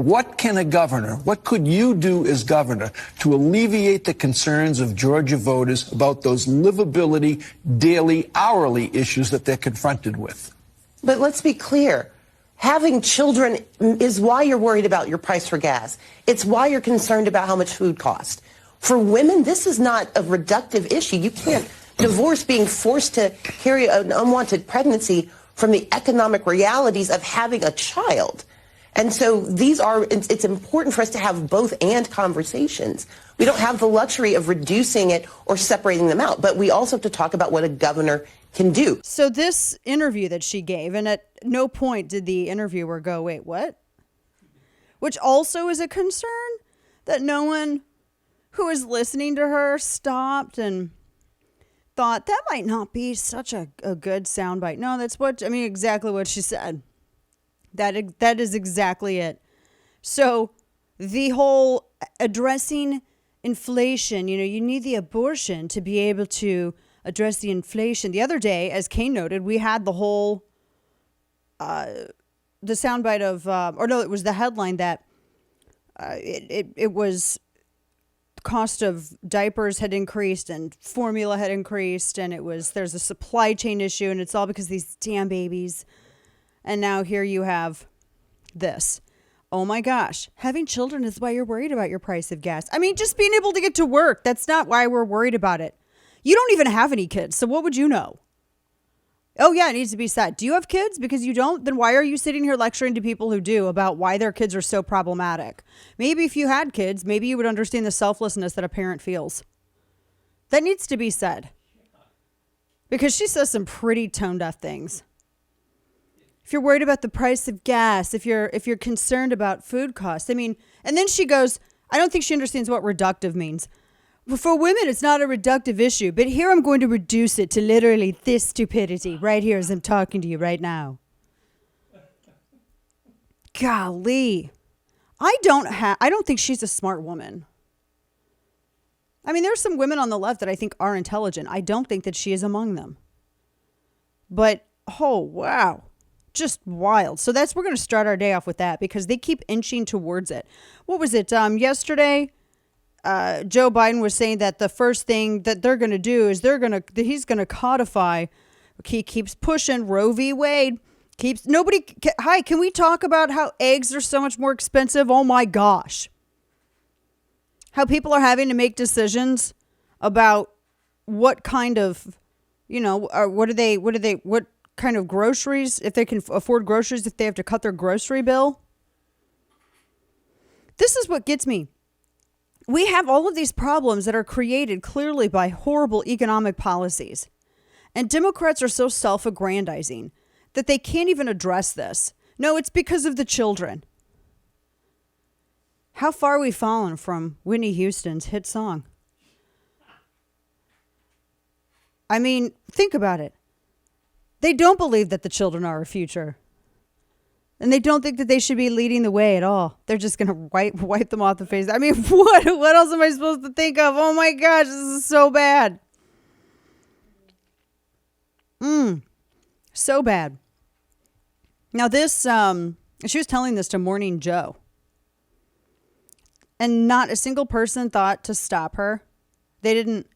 what could you do as governor to alleviate the concerns of Georgia voters about those livability, daily, hourly issues that they're confronted with? But let's be clear. Having children is why you're worried about your price for gas. It's why you're concerned about how much food costs. For women, this is not a reductive issue. You can't divorce being forced to carry an unwanted pregnancy from the economic realities of having a child. And so it's important for us to have both and conversations. We don't have the luxury of reducing it or separating them out, but we also have to talk about what a governor can do. So this interview that she gave, and at no point did the interviewer go, wait, what? Which also is a concern, that no one who is listening to her stopped and thought that might not be such a good soundbite. No, exactly what she said. That is exactly it. So the whole addressing inflation, you need the abortion to be able to address the inflation. The other day, as Kane noted, we had the whole, the soundbite of, it was the headline that it was cost of diapers had increased and formula had increased, and there's a supply chain issue, and it's all because of these damn babies. And now here you have this. Oh my gosh, having children is why you're worried about your price of gas. I mean, just being able to get to work, that's not why we're worried about it. You don't even have any kids, so what would you know? Oh yeah, it needs to be said. Do you have kids? Because you don't, then why are you sitting here lecturing to people who do about why their kids are so problematic? Maybe if you had kids, maybe you would understand the selflessness that a parent feels. That needs to be said. Because she says some pretty tone-deaf things. If you're worried about the price of gas, if you're concerned about food costs, and then she goes, I don't think she understands what reductive means. For women, it's not a reductive issue, but here I'm going to reduce it to literally this stupidity right here as I'm talking to you right now. Golly. I don't think she's a smart woman. There's some women on the left that I think are intelligent. I don't think that she is among them. But, oh, wow. Just wild. So we're going to start our day off with that because they keep inching towards it. What was it? Yesterday, Joe Biden was saying that the first thing that they're going to do is he's going to codify. He keeps pushing Roe v. Wade. Can we talk about how eggs are so much more expensive? Oh my gosh. How people are having to make decisions about what kind of, what kind of groceries, if they can afford groceries, if they have to cut their grocery bill. This is what gets me. We have all of these problems that are created clearly by horrible economic policies. And Democrats are so self-aggrandizing that they can't even address this. No, it's because of the children. How far we've fallen from Whitney Houston's hit song. Think about it. They don't believe that the children are our future. And they don't think that they should be leading the way at all. They're just going to wipe them off the face. What else am I supposed to think of? Oh my gosh, this is so bad. So bad. Now this, she was telling this to Morning Joe. And not a single person thought to stop her. They didn't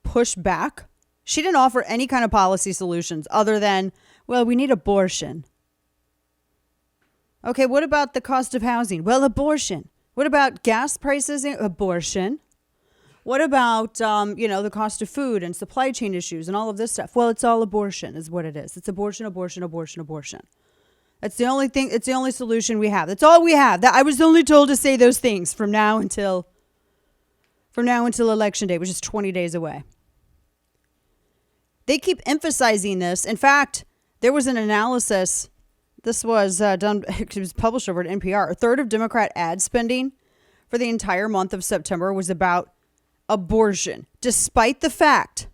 push back. She didn't offer any kind of policy solutions other than, well, we need abortion. Okay, what about the cost of housing? Well, abortion. What about gas prices? Abortion. What about, the cost of food and supply chain issues and all of this stuff? Well, it's all abortion is what it is. It's abortion, abortion, abortion, abortion. That's the only thing. It's the only solution we have. That's all we have. I was only told to say those things from now until Election Day, which is 20 days away. They keep emphasizing this. In fact, there was an analysis. This was done. It was published over at NPR. A third of Democrat ad spending for the entire month of September was about abortion, despite the fact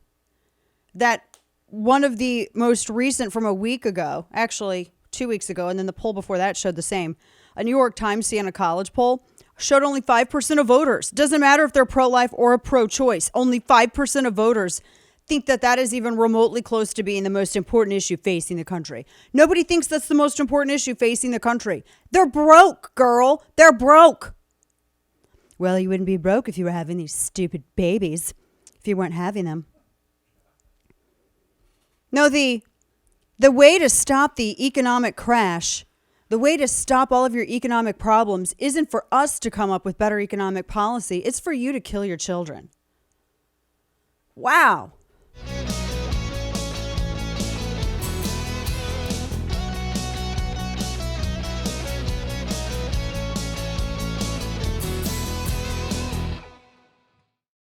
that one of the most recent from a week ago, actually 2 weeks ago, and then the poll before that showed the same. A New York Times Siena College poll showed only 5% of voters. Doesn't matter if they're pro-life or pro-choice. Only 5% of voters think that that is even remotely close to being the most important issue facing the country. Nobody thinks that's the most important issue facing the country. They're broke, girl. They're broke. Well, you wouldn't be broke if you were having these stupid babies, if you weren't having them. No, the way to stop the economic crash, the way to stop all of your economic problems isn't for us to come up with better economic policy. It's for you to kill your children. Wow.